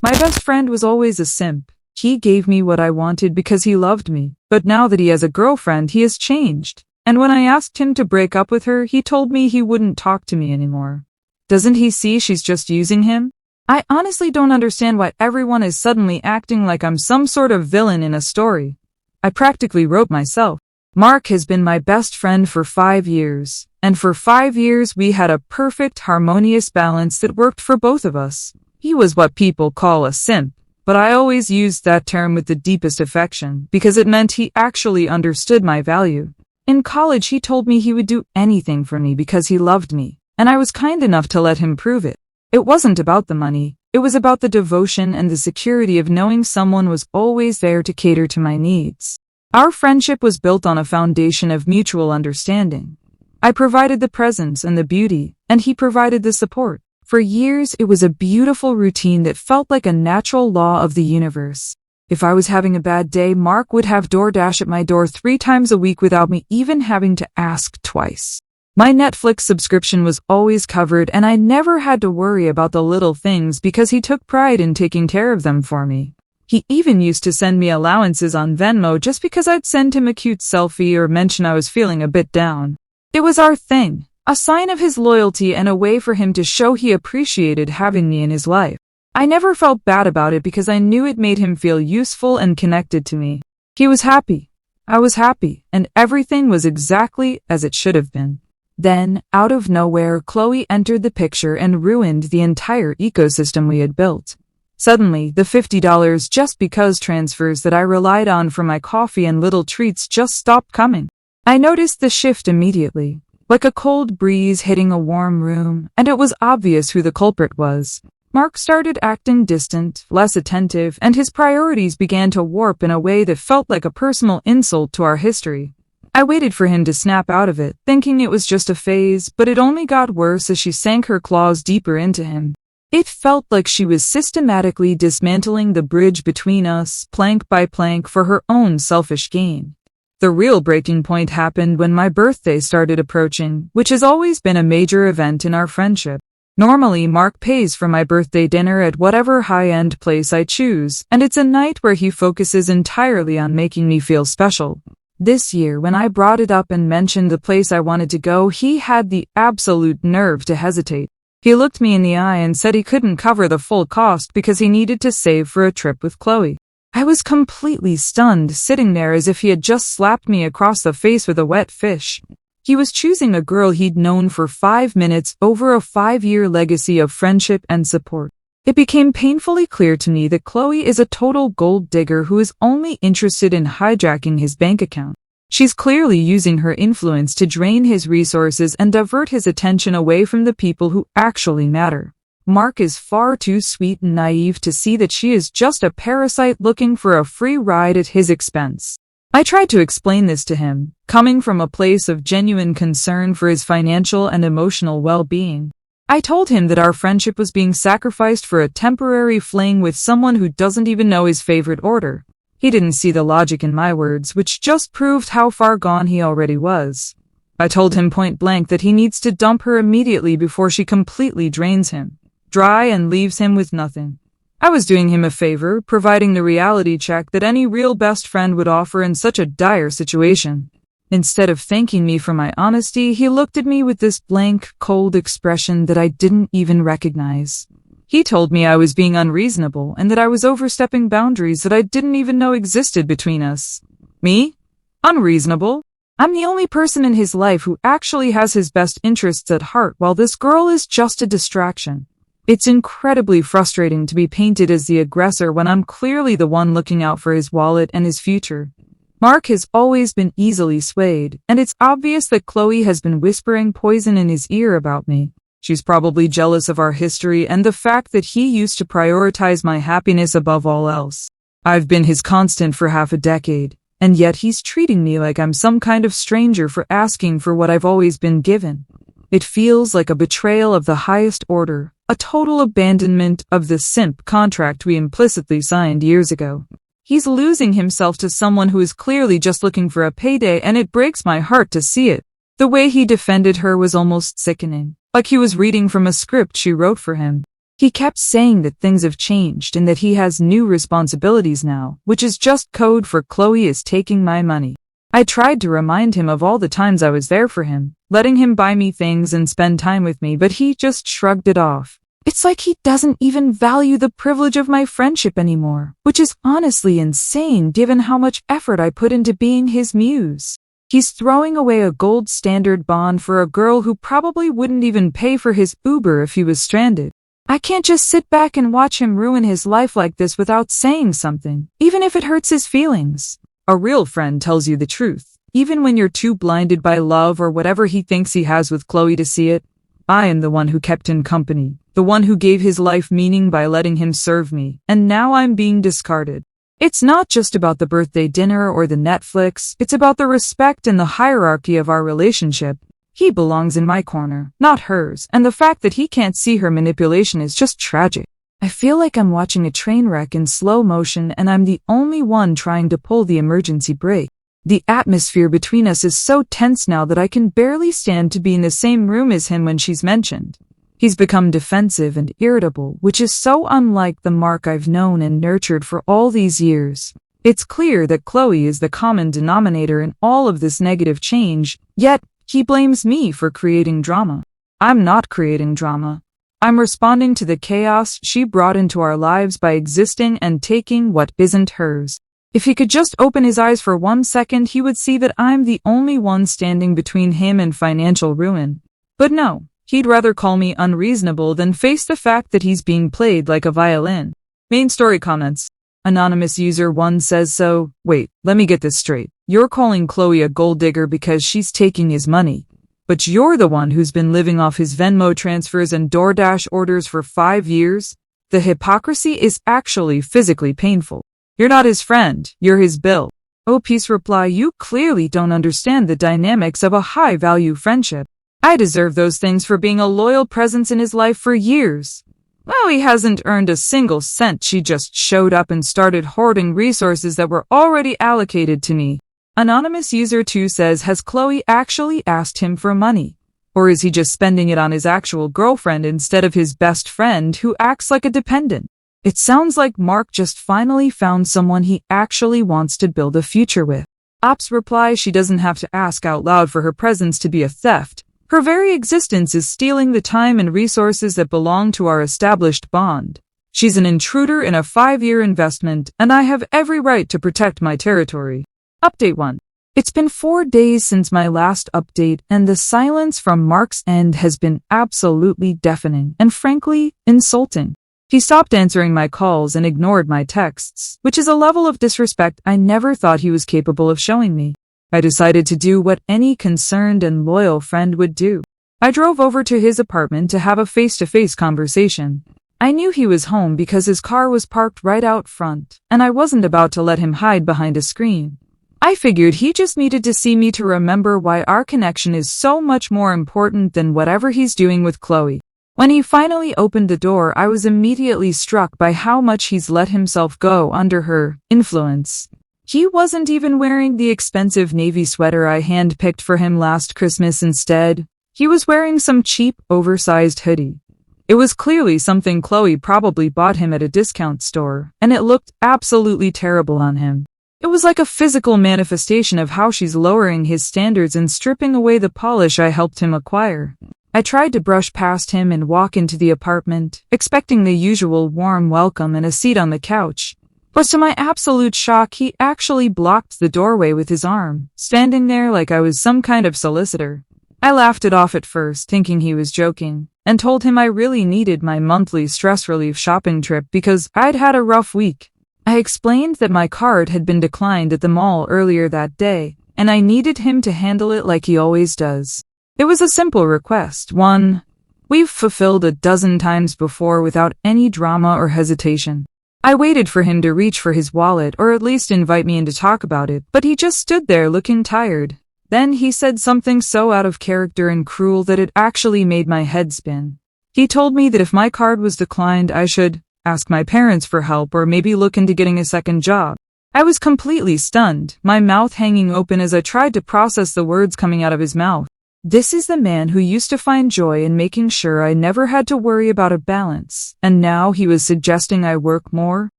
My best friend was always a simp. He gave me what I wanted because he loved me, but now that he has a girlfriend, he has changed. And when I asked him to break up with her, he told me he wouldn't talk to me anymore. Doesn't he see she's just using him? I honestly don't understand why everyone is suddenly acting like I'm some sort of villain in a story I practically wrote myself. Mark has been my best friend for 5 years, and for 5 years we had a perfect harmonious balance that worked for both of us. He was what people call a simp, but I always used that term with the deepest affection because it meant he actually understood my value. In college he told me he would do anything for me because he loved me, and I was kind enough to let him prove it. It wasn't about the money, it was about the devotion and the security of knowing someone was always there to cater to my needs. Our friendship was built on a foundation of mutual understanding. I provided the presence and the beauty, and he provided the support. For years, it was a beautiful routine that felt like a natural law of the universe. If I was having a bad day, Mark would have DoorDash at my door 3 times a week without me even having to ask twice. My Netflix subscription was always covered, and I never had to worry about the little things because he took pride in taking care of them for me. He even used to send me allowances on Venmo just because I'd send him a cute selfie or mention I was feeling a bit down. It was our thing, a sign of his loyalty and a way for him to show he appreciated having me in his life. I never felt bad about it because I knew it made him feel useful and connected to me. He was happy. I was happy, and everything was exactly as it should have been. Then, out of nowhere, Chloe entered the picture and ruined the entire ecosystem we had built. Suddenly, the $50 just because transfers that I relied on for my coffee and little treats just stopped coming. I noticed the shift immediately, like a cold breeze hitting a warm room, and it was obvious who the culprit was. Mark started acting distant, less attentive, and his priorities began to warp in a way that felt like a personal insult to our history. I waited for him to snap out of it, thinking it was just a phase, but it only got worse as she sank her claws deeper into him. It felt like she was systematically dismantling the bridge between us, plank by plank, for her own selfish gain. The real breaking point happened when my birthday started approaching, which has always been a major event in our friendship. Normally, Mark pays for my birthday dinner at whatever high-end place I choose, and it's a night where he focuses entirely on making me feel special. This year, when I brought it up and mentioned the place I wanted to go, he had the absolute nerve to hesitate. He looked me in the eye and said he couldn't cover the full cost because he needed to save for a trip with Chloe. I was completely stunned, sitting there as if he had just slapped me across the face with a wet fish. He was choosing a girl he'd known for 5 minutes over a 5-year legacy of friendship and support. It became painfully clear to me that Chloe is a total gold digger who is only interested in hijacking his bank account. She's clearly using her influence to drain his resources and divert his attention away from the people who actually matter. Mark is far too sweet and naive to see that she is just a parasite looking for a free ride at his expense. I tried to explain this to him, coming from a place of genuine concern for his financial and emotional well-being. I told him that our friendship was being sacrificed for a temporary fling with someone who doesn't even know his favorite order. He didn't see the logic in my words, which just proved how far gone he already was. I told him point blank that he needs to dump her immediately before she completely drains him dry and leaves him with nothing. I was doing him a favor, providing the reality check that any real best friend would offer in such a dire situation. Instead of thanking me for my honesty, he looked at me with this blank, cold expression that I didn't even recognize. He told me I was being unreasonable and that I was overstepping boundaries that I didn't even know existed between us. Me? Unreasonable? I'm the only person in his life who actually has his best interests at heart, while this girl is just a distraction. It's incredibly frustrating to be painted as the aggressor when I'm clearly the one looking out for his wallet and his future. Mark has always been easily swayed, and it's obvious that Chloe has been whispering poison in his ear about me. She's probably jealous of our history and the fact that he used to prioritize my happiness above all else. I've been his constant for half a decade, and yet he's treating me like I'm some kind of stranger for asking for what I've always been given. It feels like a betrayal of the highest order, a total abandonment of the simp contract we implicitly signed years ago. He's losing himself to someone who is clearly just looking for a payday, and it breaks my heart to see it. The way he defended her was almost sickening, like he was reading from a script she wrote for him. He kept saying that things have changed and that he has new responsibilities now, which is just code for Chloe is taking my money. I tried to remind him of all the times I was there for him, letting him buy me things and spend time with me, but he just shrugged it off. It's like he doesn't even value the privilege of my friendship anymore, which is honestly insane given how much effort I put into being his muse. He's throwing away a gold standard bond for a girl who probably wouldn't even pay for his Uber if he was stranded. I can't just sit back and watch him ruin his life like this without saying something, even if it hurts his feelings. A real friend tells you the truth, even when you're too blinded by love or whatever he thinks he has with Chloe to see it. I am the one who kept him company, the one who gave his life meaning by letting him serve me, and now I'm being discarded. It's not just about the birthday dinner or the Netflix, it's about the respect and the hierarchy of our relationship. He belongs in my corner, not hers, and the fact that he can't see her manipulation is just tragic. I feel like I'm watching a train wreck in slow motion and I'm the only one trying to pull the emergency brake. The atmosphere between us is so tense now that I can barely stand to be in the same room as him when she's mentioned. He's become defensive and irritable, which is so unlike the Mark I've known and nurtured for all these years. It's clear that Chloe is the common denominator in all of this negative change, yet he blames me for creating drama. I'm not creating drama. I'm responding to the chaos she brought into our lives by existing and taking what isn't hers. If he could just open his eyes for 1 second, he would see that I'm the only one standing between him and financial ruin. But no, he'd rather call me unreasonable than face the fact that he's being played like a violin. Main story comments. Anonymous user 1 says so. Wait, let me get this straight. You're calling Chloe a gold digger because she's taking his money. But you're the one who's been living off his Venmo transfers and DoorDash orders for 5 years? The hypocrisy is actually physically painful. You're not his friend, you're his bill. OP's reply, you clearly don't understand the dynamics of a high-value friendship. I deserve those things for being a loyal presence in his life for years. Well, he hasn't earned a single cent. She just showed up and started hoarding resources that were already allocated to me. Anonymous user 2 says, has Chloe actually asked him for money? Or is he just spending it on his actual girlfriend instead of his best friend who acts like a dependent? It sounds like Mark just finally found someone he actually wants to build a future with. Ops reply, she doesn't have to ask out loud for her presence to be a theft. Her very existence is stealing the time and resources that belong to our established bond. She's an intruder in a 5-year investment, and I have every right to protect my territory. Update 1. It's been 4 days since my last update, and the silence from Mark's end has been absolutely deafening and frankly, insulting. He stopped answering my calls and ignored my texts, which is a level of disrespect I never thought he was capable of showing me. I decided to do what any concerned and loyal friend would do. I drove over to his apartment to have a face-to-face conversation. I knew he was home because his car was parked right out front, and I wasn't about to let him hide behind a screen. I figured he just needed to see me to remember why our connection is so much more important than whatever he's doing with Chloe. When he finally opened the door, I was immediately struck by how much he's let himself go under her influence. He wasn't even wearing the expensive navy sweater I hand-picked for him last Christmas. Instead, he was wearing some cheap, oversized hoodie. It was clearly something Chloe probably bought him at a discount store, and it looked absolutely terrible on him. It was like a physical manifestation of how she's lowering his standards and stripping away the polish I helped him acquire. I tried to brush past him and walk into the apartment, expecting the usual warm welcome and a seat on the couch. But to my absolute shock, he actually blocked the doorway with his arm, standing there like I was some kind of solicitor. I laughed it off at first, thinking he was joking, and told him I really needed my monthly stress relief shopping trip because I'd had a rough week. I explained that my card had been declined at the mall earlier that day, and I needed him to handle it like he always does. It was a simple request, one we've fulfilled a dozen times before without any drama or hesitation. I waited for him to reach for his wallet or at least invite me in to talk about it, but he just stood there looking tired. Then he said something so out of character and cruel that it actually made my head spin. He told me that if my card was declined, I should ask my parents for help or maybe look into getting a second job. I was completely stunned, my mouth hanging open as I tried to process the words coming out of his mouth. This is the man who used to find joy in making sure I never had to worry about a balance, and now he was suggesting I work more?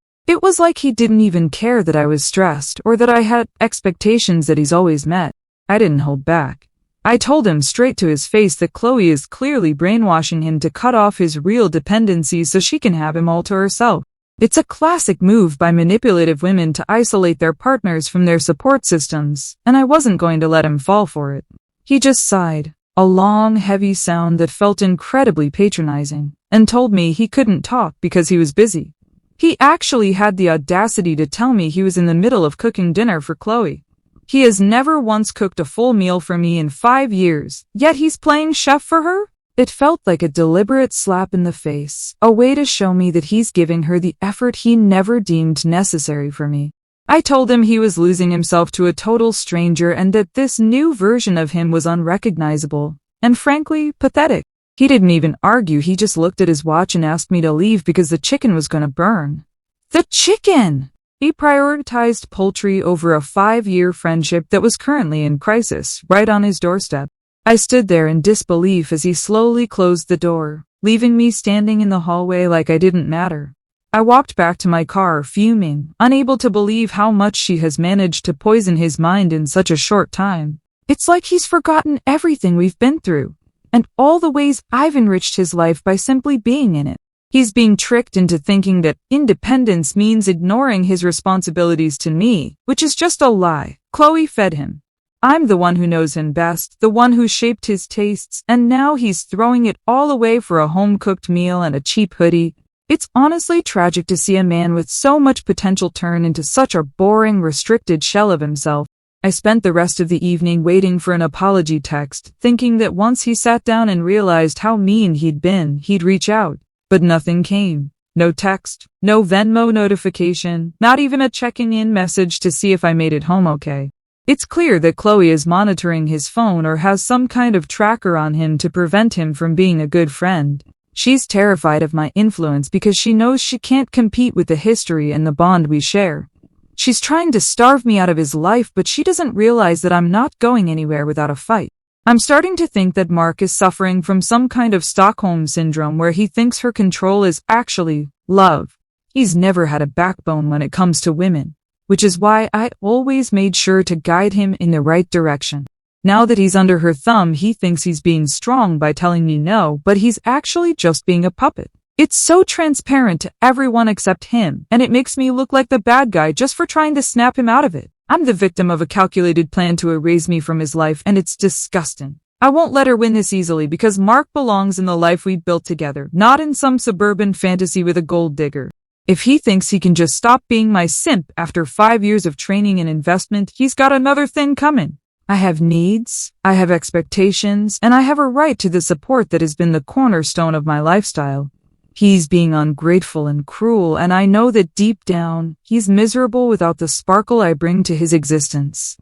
It was like he didn't even care that I was stressed or that I had expectations that he's always met. I didn't hold back. I told him straight to his face that Chloe is clearly brainwashing him to cut off his real dependencies so she can have him all to herself. It's a classic move by manipulative women to isolate their partners from their support systems, and I wasn't going to let him fall for it. He just sighed, a long, heavy sound that felt incredibly patronizing, and told me he couldn't talk because he was busy. He actually had the audacity to tell me he was in the middle of cooking dinner for Chloe. He has never once cooked a full meal for me in 5 years, yet he's playing chef for her? It felt like a deliberate slap in the face, a way to show me that he's giving her the effort he never deemed necessary for me. I told him he was losing himself to a total stranger and that this new version of him was unrecognizable, and frankly, pathetic. He didn't even argue, he just looked at his watch and asked me to leave because the chicken was going to burn. The chicken! He prioritized poultry over a 5-year friendship that was currently in crisis, right on his doorstep. I stood there in disbelief as he slowly closed the door, leaving me standing in the hallway like I didn't matter. I walked back to my car, fuming, unable to believe how much she has managed to poison his mind in such a short time. It's like he's forgotten everything we've been through, and all the ways I've enriched his life by simply being in it. He's being tricked into thinking that independence means ignoring his responsibilities to me, which is just a lie. Chloe fed him. I'm the one who knows him best, the one who shaped his tastes, and now he's throwing it all away for a home-cooked meal and a cheap hoodie. It's honestly tragic to see a man with so much potential turn into such a boring, restricted shell of himself. I spent the rest of the evening waiting for an apology text, thinking that once he sat down and realized how mean he'd been, he'd reach out. But nothing came. No text, no Venmo notification, not even a checking-in message to see if I made it home okay. It's clear that Chloe is monitoring his phone or has some kind of tracker on him to prevent him from being a good friend. She's terrified of my influence because she knows she can't compete with the history and the bond we share. She's trying to starve me out of his life, but she doesn't realize that I'm not going anywhere without a fight. I'm starting to think that Mark is suffering from some kind of Stockholm syndrome where he thinks her control is actually love. He's never had a backbone when it comes to women, which is why I always made sure to guide him in the right direction. Now that he's under her thumb, he thinks he's being strong by telling me no, but he's actually just being a puppet. It's so transparent to everyone except him, and it makes me look like the bad guy just for trying to snap him out of it. I'm the victim of a calculated plan to erase me from his life, and it's disgusting. I won't let her win this easily because Mark belongs in the life we built together, not in some suburban fantasy with a gold digger. If he thinks he can just stop being my simp after 5 years of training and investment, he's got another thing coming. I have needs, I have expectations, and I have a right to the support that has been the cornerstone of my lifestyle. He's being ungrateful and cruel, and I know that deep down, he's miserable without the sparkle I bring to his existence.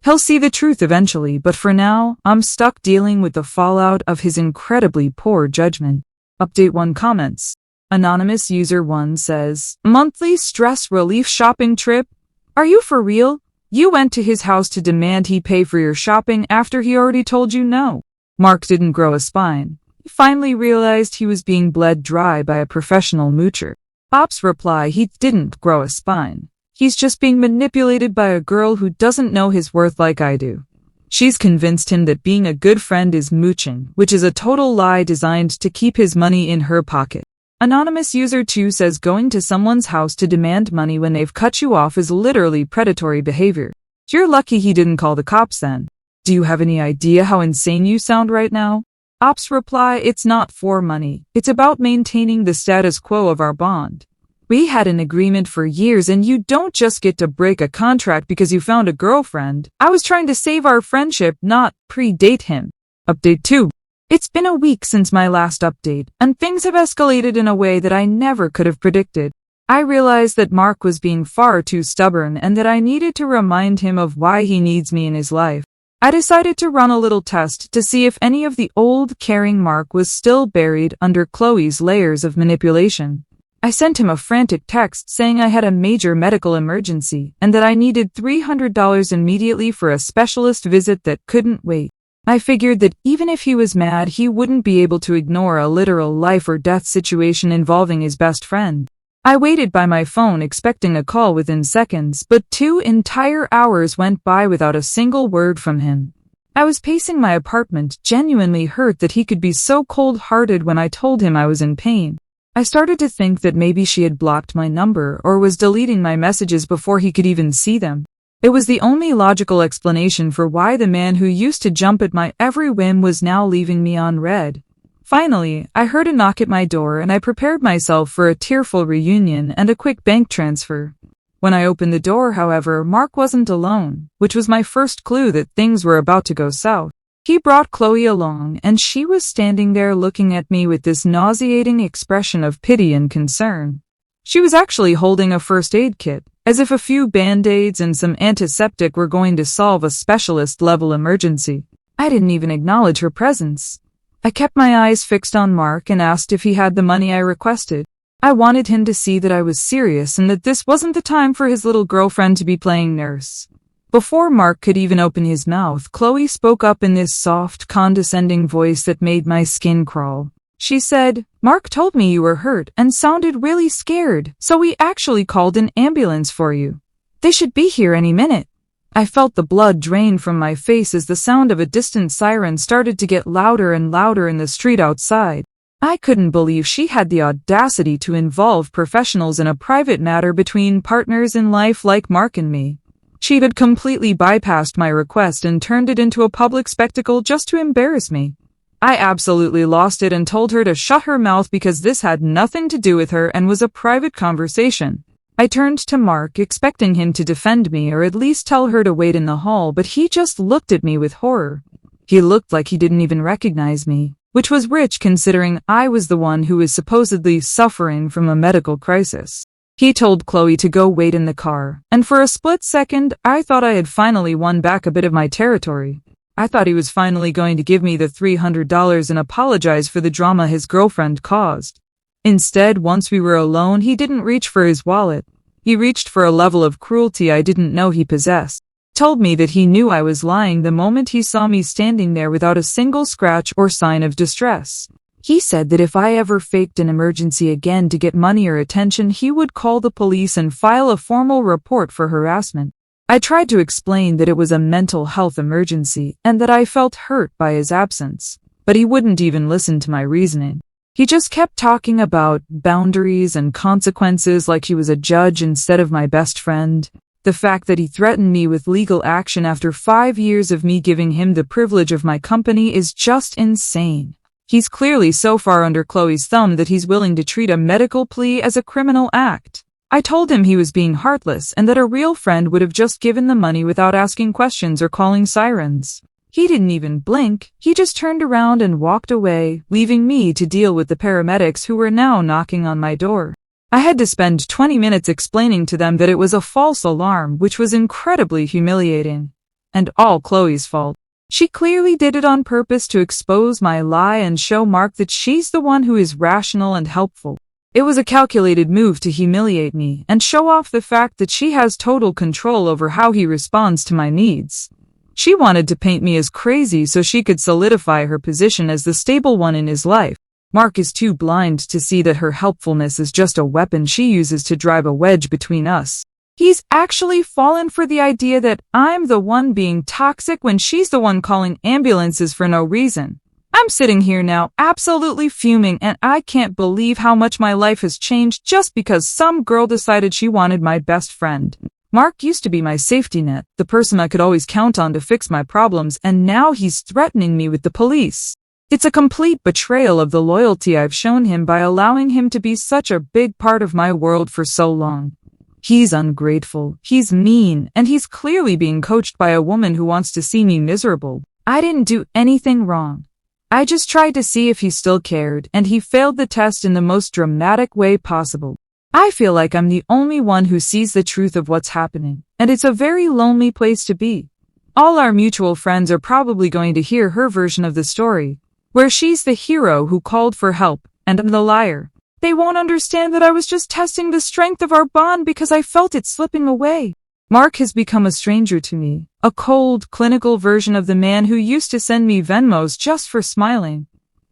He'll see the truth eventually, but for now, I'm stuck dealing with the fallout of his incredibly poor judgment. Update 1 comments. Anonymous user 1 says, monthly stress relief shopping trip? Are you for real? You went to his house to demand he pay for your shopping after he already told you no. Mark didn't grow a spine. He finally realized he was being bled dry by a professional moocher. Op's reply, he didn't grow a spine. He's just being manipulated by a girl who doesn't know his worth like I do. She's convinced him that being a good friend is mooching, which is a total lie designed to keep his money in her pocket. Anonymous user 2 says going to someone's house to demand money when they've cut you off is literally predatory behavior. You're lucky he didn't call the cops then. Do you have any idea how insane you sound right now? Op's reply, it's not for money. It's about maintaining the status quo of our bond. We had an agreement for years and you don't just get to break a contract because you found a girlfriend. I was trying to save our friendship, not predate him. Update 2. It's been a week since my last update, and things have escalated in a way that I never could have predicted. I realized that Mark was being far too stubborn and that I needed to remind him of why he needs me in his life. I decided to run a little test to see if any of the old, caring Mark was still buried under Chloe's layers of manipulation. I sent him a frantic text saying I had a major medical emergency and that I needed $300 immediately for a specialist visit that couldn't wait. I figured that even if he was mad, he wouldn't be able to ignore a literal life or death situation involving his best friend. I waited by my phone expecting a call within seconds, but 2 entire hours went by without a single word from him. I was pacing my apartment, genuinely hurt that he could be so cold-hearted when I told him I was in pain. I started to think that maybe she had blocked my number or was deleting my messages before he could even see them. It was the only logical explanation for why the man who used to jump at my every whim was now leaving me on red. Finally, I heard a knock at my door and I prepared myself for a tearful reunion and a quick bank transfer. When I opened the door, however, Mark wasn't alone, which was my first clue that things were about to go south. He brought Chloe along, and she was standing there looking at me with this nauseating expression of pity and concern. She was actually holding a first aid kit, as if a few band-aids and some antiseptic were going to solve a specialist-level emergency. I didn't even acknowledge her presence. I kept my eyes fixed on Mark and asked if he had the money I requested. I wanted him to see that I was serious and that this wasn't the time for his little girlfriend to be playing nurse. Before Mark could even open his mouth, Chloe spoke up in this soft, condescending voice that made my skin crawl. She said, "Mark told me you were hurt and sounded really scared, so we actually called an ambulance for you. They should be here any minute." I felt the blood drain from my face as the sound of a distant siren started to get louder and louder in the street outside. I couldn't believe she had the audacity to involve professionals in a private matter between partners in life like Mark and me. She had completely bypassed my request and turned it into a public spectacle just to embarrass me. I absolutely lost it and told her to shut her mouth because this had nothing to do with her and was a private conversation. I turned to Mark, expecting him to defend me or at least tell her to wait in the hall, but he just looked at me with horror. He looked like he didn't even recognize me, which was rich considering I was the one who was supposedly suffering from a medical crisis. He told Chloe to go wait in the car, and for a split second, I thought I had finally won back a bit of my territory. I thought he was finally going to give me the $300 and apologize for the drama his girlfriend caused. Instead, once we were alone, he didn't reach for his wallet. He reached for a level of cruelty I didn't know he possessed. Told me that he knew I was lying the moment he saw me standing there without a single scratch or sign of distress. He said that if I ever faked an emergency again to get money or attention, he would call the police and file a formal report for harassment. I tried to explain that it was a mental health emergency and that I felt hurt by his absence, but he wouldn't even listen to my reasoning. He just kept talking about boundaries and consequences like he was a judge instead of my best friend. The fact that he threatened me with legal action after 5 years of me giving him the privilege of my company is just insane. He's clearly so far under Chloe's thumb that he's willing to treat a medical plea as a criminal act. I told him he was being heartless and that a real friend would have just given the money without asking questions or calling sirens. He didn't even blink. He just turned around and walked away, leaving me to deal with the paramedics who were now knocking on my door. I had to spend 20 minutes explaining to them that it was a false alarm, which was incredibly humiliating. And all Chloe's fault. She clearly did it on purpose to expose my lie and show Mark that she's the one who is rational and helpful. It was a calculated move to humiliate me and show off the fact that she has total control over how he responds to my needs. She wanted to paint me as crazy so she could solidify her position as the stable one in his life. Mark is too blind to see that her helpfulness is just a weapon she uses to drive a wedge between us. He's actually fallen for the idea that I'm the one being toxic when she's the one calling ambulances for no reason. I'm sitting here now absolutely fuming, and I can't believe how much my life has changed just because some girl decided she wanted my best friend. Mark used to be my safety net, the person I could always count on to fix my problems, and now he's threatening me with the police. It's a complete betrayal of the loyalty I've shown him by allowing him to be such a big part of my world for so long. He's ungrateful, he's mean, and he's clearly being coached by a woman who wants to see me miserable. I didn't do anything wrong. I just tried to see if he still cared, and he failed the test in the most dramatic way possible. I feel like I'm the only one who sees the truth of what's happening, and it's a very lonely place to be. All our mutual friends are probably going to hear her version of the story, where she's the hero who called for help, and I'm the liar. They won't understand that I was just testing the strength of our bond because I felt it slipping away. Mark has become a stranger to me, a cold, clinical version of the man who used to send me Venmos just for smiling.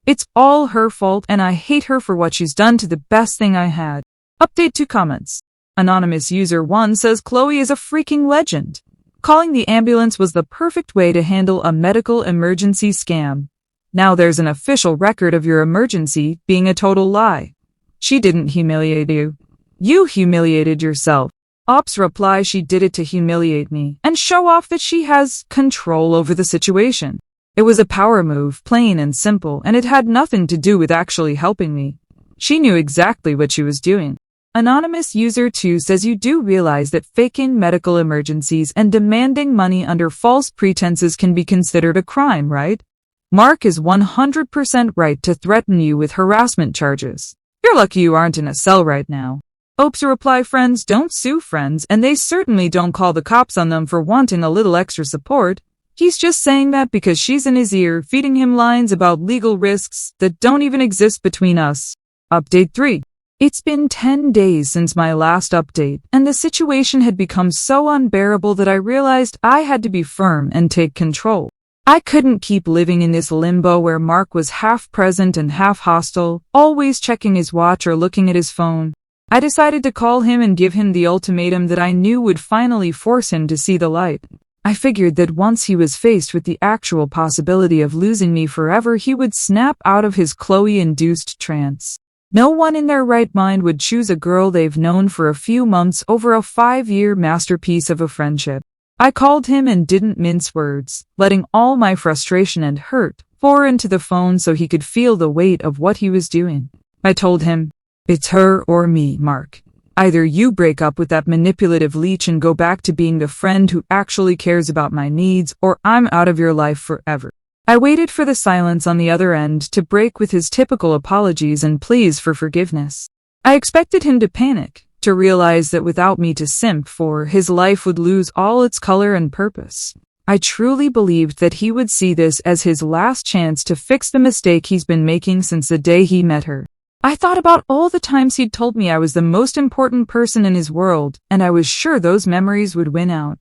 It's all her fault and I hate her for what she's done to the best thing I had. Update to comments. Anonymous user 1 says Chloe is a freaking legend. Calling the ambulance was the perfect way to handle a medical emergency scam. Now there's an official record of your emergency being a total lie. She didn't humiliate you. You humiliated yourself. Ops reply she did it to humiliate me and show off that she has control over the situation. It was a power move, plain and simple, and it had nothing to do with actually helping me. She knew exactly what she was doing. Anonymous user 2 says you do realize that faking medical emergencies and demanding money under false pretenses can be considered a crime, right? Mark is 100% right to threaten you with harassment charges. You're lucky you aren't in a cell right now. Ops reply friends don't sue friends and they certainly don't call the cops on them for wanting a little extra support. He's just saying that because she's in his ear feeding him lines about legal risks that don't even exist between us. Update 3. It's been 10 days since my last update, and the situation had become so unbearable that I realized I had to be firm and take control. I couldn't keep living in this limbo where Mark was half present and half hostile, always checking his watch or looking at his phone. I decided to call him and give him the ultimatum that I knew would finally force him to see the light. I figured that once he was faced with the actual possibility of losing me forever, he would snap out of his Chloe-induced trance. No one in their right mind would choose a girl they've known for a few months over a 5-year masterpiece of a friendship. I called him and didn't mince words, letting all my frustration and hurt pour into the phone so he could feel the weight of what he was doing. I told him, "It's her or me, Mark. Either you break up with that manipulative leech and go back to being the friend who actually cares about my needs, or I'm out of your life forever." I waited for the silence on the other end to break with his typical apologies and pleas for forgiveness. I expected him to panic, to realize that without me to simp for, his life would lose all its color and purpose. I truly believed that he would see this as his last chance to fix the mistake he's been making since the day he met her. I thought about all the times he'd told me I was the most important person in his world, and I was sure those memories would win out.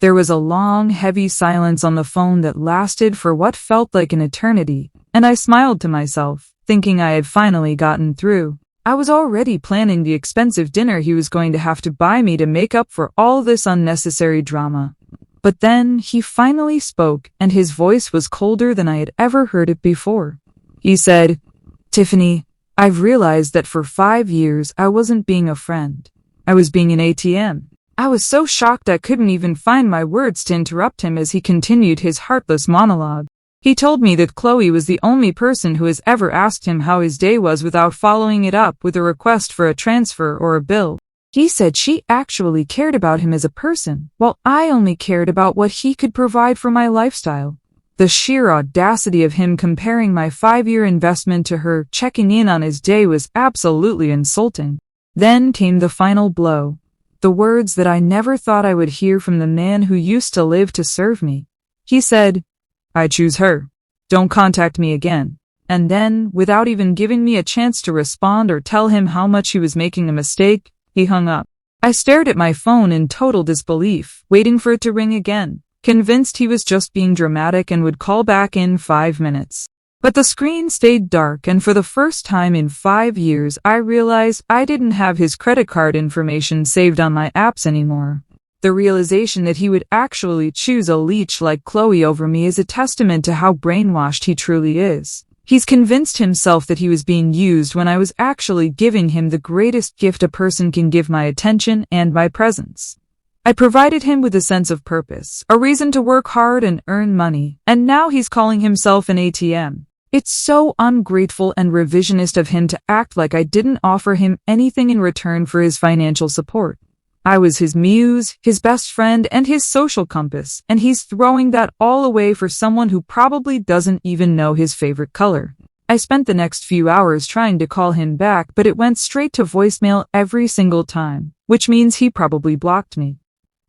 There was a long, heavy silence on the phone that lasted for what felt like an eternity, and I smiled to myself, thinking I had finally gotten through. I was already planning the expensive dinner he was going to have to buy me to make up for all this unnecessary drama. But then he finally spoke, and his voice was colder than I had ever heard it before. He said, "Tiffany, I've realized that for 5 years I wasn't being a friend. I was being an ATM." I was so shocked I couldn't even find my words to interrupt him as he continued his heartless monologue. He told me that Chloe was the only person who has ever asked him how his day was without following it up with a request for a transfer or a bill. He said she actually cared about him as a person, while I only cared about what he could provide for my lifestyle. The sheer audacity of him comparing my 5-year investment to her checking in on his day was absolutely insulting. Then came the final blow. The words that I never thought I would hear from the man who used to live to serve me. He said, "I choose her. Don't contact me again." And then, without even giving me a chance to respond or tell him how much he was making a mistake, he hung up. I stared at my phone in total disbelief, waiting for it to ring again, convinced he was just being dramatic and would call back in 5 minutes. But the screen stayed dark, and for the first time in 5 years, I realized I didn't have his credit card information saved on my apps anymore. The realization that he would actually choose a leech like Chloe over me is a testament to how brainwashed he truly is. He's convinced himself that he was being used when I was actually giving him the greatest gift a person can give: my attention and my presence. I provided him with a sense of purpose, a reason to work hard and earn money, and now he's calling himself an ATM. It's so ungrateful and revisionist of him to act like I didn't offer him anything in return for his financial support. I was his muse, his best friend, and his social compass, and he's throwing that all away for someone who probably doesn't even know his favorite color. I spent the next few hours trying to call him back, but it went straight to voicemail every single time, which means he probably blocked me.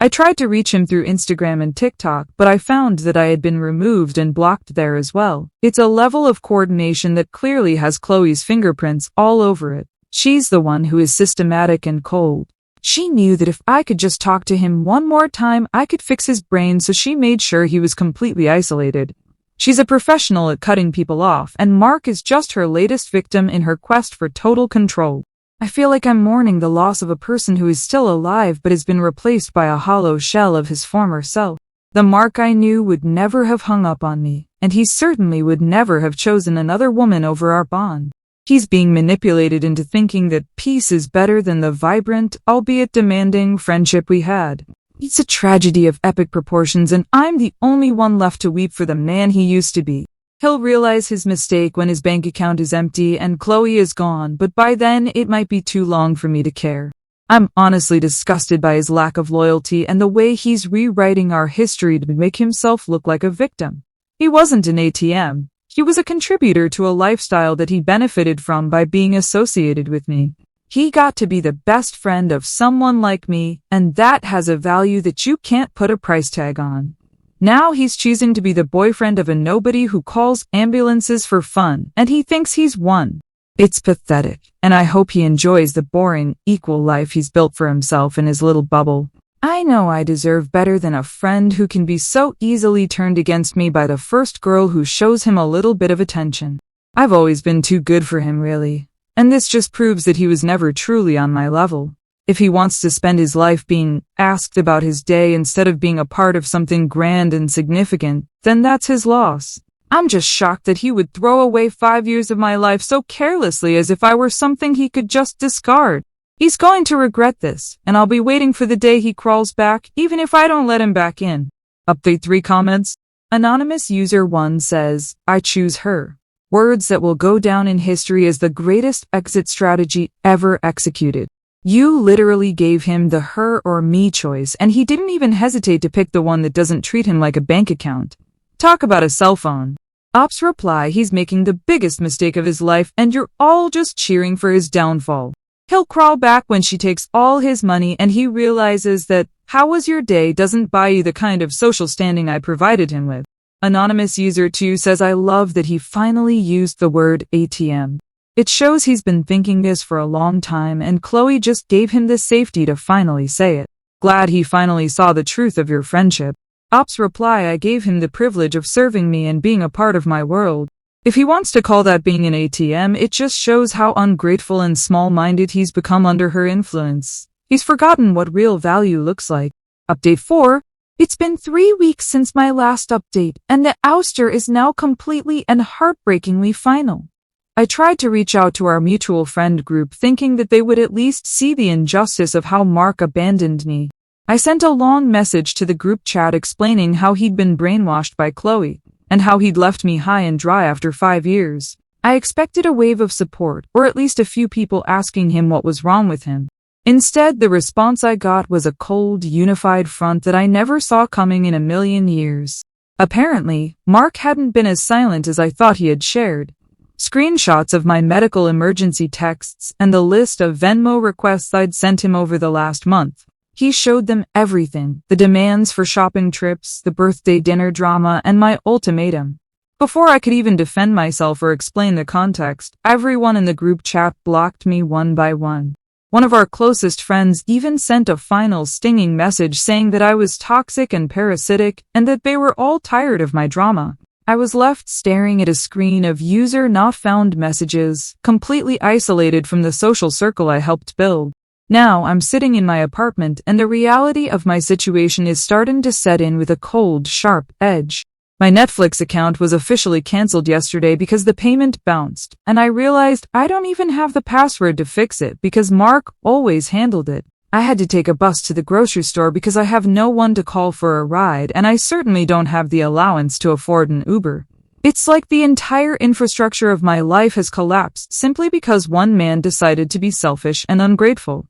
I tried to reach him through Instagram and TikTok, but I found that I had been removed and blocked there as well. It's a level of coordination that clearly has Chloe's fingerprints all over it. She's the one who is systematic and cold. She knew that if I could just talk to him one more time, I could fix his brain, so she made sure he was completely isolated. She's a professional at cutting people off, and Mark is just her latest victim in her quest for total control. I feel like I'm mourning the loss of a person who is still alive but has been replaced by a hollow shell of his former self. The Mark I knew would never have hung up on me, and he certainly would never have chosen another woman over our bond. He's being manipulated into thinking that peace is better than the vibrant, albeit demanding, friendship we had. It's a tragedy of epic proportions, and I'm the only one left to weep for the man he used to be. He'll realize his mistake when his bank account is empty and Chloe is gone, but by then it might be too long for me to care. I'm honestly disgusted by his lack of loyalty and the way he's rewriting our history to make himself look like a victim. He wasn't an ATM. He was a contributor to a lifestyle that he benefited from by being associated with me. He got to be the best friend of someone like me, and that has a value that you can't put a price tag on. Now he's choosing to be the boyfriend of a nobody who calls ambulances for fun, and he thinks he's won. It's pathetic, and I hope he enjoys the boring, equal life he's built for himself in his little bubble. I know I deserve better than a friend who can be so easily turned against me by the first girl who shows him a little bit of attention. I've always been too good for him, really. And this just proves that he was never truly on my level. If he wants to spend his life being asked about his day instead of being a part of something grand and significant, then that's his loss. I'm just shocked that he would throw away 5 years of my life so carelessly as if I were something he could just discard. He's going to regret this, and I'll be waiting for the day he crawls back, even if I don't let him back in. Update 3 comments. Anonymous user 1 says, I choose her. Words that will go down in history as the greatest exit strategy ever executed. You literally gave him the her or me choice, and he didn't even hesitate to pick the one that doesn't treat him like a bank account. Talk about a cell phone. Ops reply, he's making the biggest mistake of his life, and you're all just cheering for his downfall. He'll crawl back when she takes all his money and he realizes that how was your day doesn't buy you the kind of social standing I provided him with. Anonymous user 2 says, I love that he finally used the word ATM. It shows he's been thinking this for a long time, and Chloe just gave him the safety to finally say it. Glad he finally saw the truth of your friendship. Ops reply, I gave him the privilege of serving me and being a part of my world. If he wants to call that being an ATM, it just shows how ungrateful and small-minded he's become under her influence. He's forgotten what real value looks like. Update 4. It's been 3 weeks since my last update, and the ouster is now completely and heartbreakingly final. I tried to reach out to our mutual friend group thinking that they would at least see the injustice of how Mark abandoned me. I sent a long message to the group chat explaining how he'd been brainwashed by Chloe, and how he'd left me high and dry after 5 years. I expected a wave of support, or at least a few people asking him what was wrong with him. Instead, the response I got was a cold, unified front that I never saw coming in a million years. Apparently, Mark hadn't been as silent as I thought he had shared. Screenshots of my medical emergency texts and the list of Venmo requests I'd sent him over the last month. He showed them everything, the demands for shopping trips, the birthday dinner drama, and my ultimatum. Before I could even defend myself or explain the context, everyone in the group chat blocked me one by one. One of our closest friends even sent a final stinging message saying that I was toxic and parasitic and that they were all tired of my drama. I was left staring at a screen of user not found messages, completely isolated from the social circle I helped build. Now I'm sitting in my apartment and the reality of my situation is starting to set in with a cold, sharp edge. My Netflix account was officially canceled yesterday because the payment bounced, and I realized I don't even have the password to fix it because Mark always handled it. I had to take a bus to the grocery store because I have no one to call for a ride, and I certainly don't have the allowance to afford an Uber. It's like the entire infrastructure of my life has collapsed simply because one man decided to be selfish and ungrateful.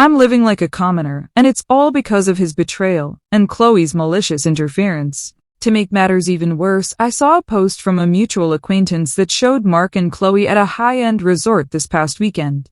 I'm living like a commoner, and it's all because of his betrayal and Chloe's malicious interference. To make matters even worse, I saw a post from a mutual acquaintance that showed Mark and Chloe at a high-end resort this past weekend.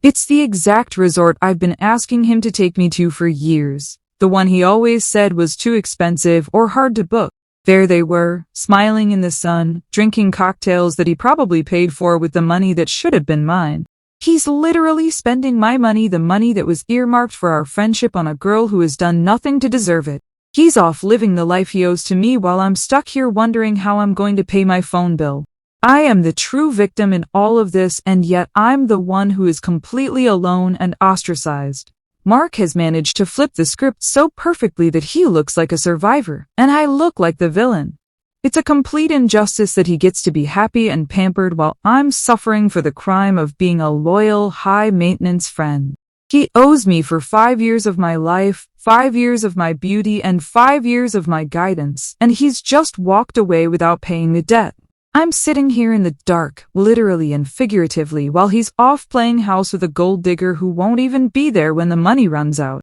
It's the exact resort I've been asking him to take me to for years. The one he always said was too expensive or hard to book. There they were, smiling in the sun, drinking cocktails that he probably paid for with the money that should have been mine. He's literally spending my money, the money that was earmarked for our friendship, on a girl who has done nothing to deserve it. He's off living the life he owes to me while I'm stuck here wondering how I'm going to pay my phone bill. I am the true victim in all of this, and yet I'm the one who is completely alone and ostracized. Mark has managed to flip the script so perfectly that he looks like a survivor, and I look like the villain. It's a complete injustice that he gets to be happy and pampered while I'm suffering for the crime of being a loyal, high-maintenance friend. He owes me for 5 years of my life, 5 years of my beauty, and 5 years of my guidance, and he's just walked away without paying the debt. I'm sitting here in the dark, literally and figuratively, while he's off playing house with a gold digger who won't even be there when the money runs out.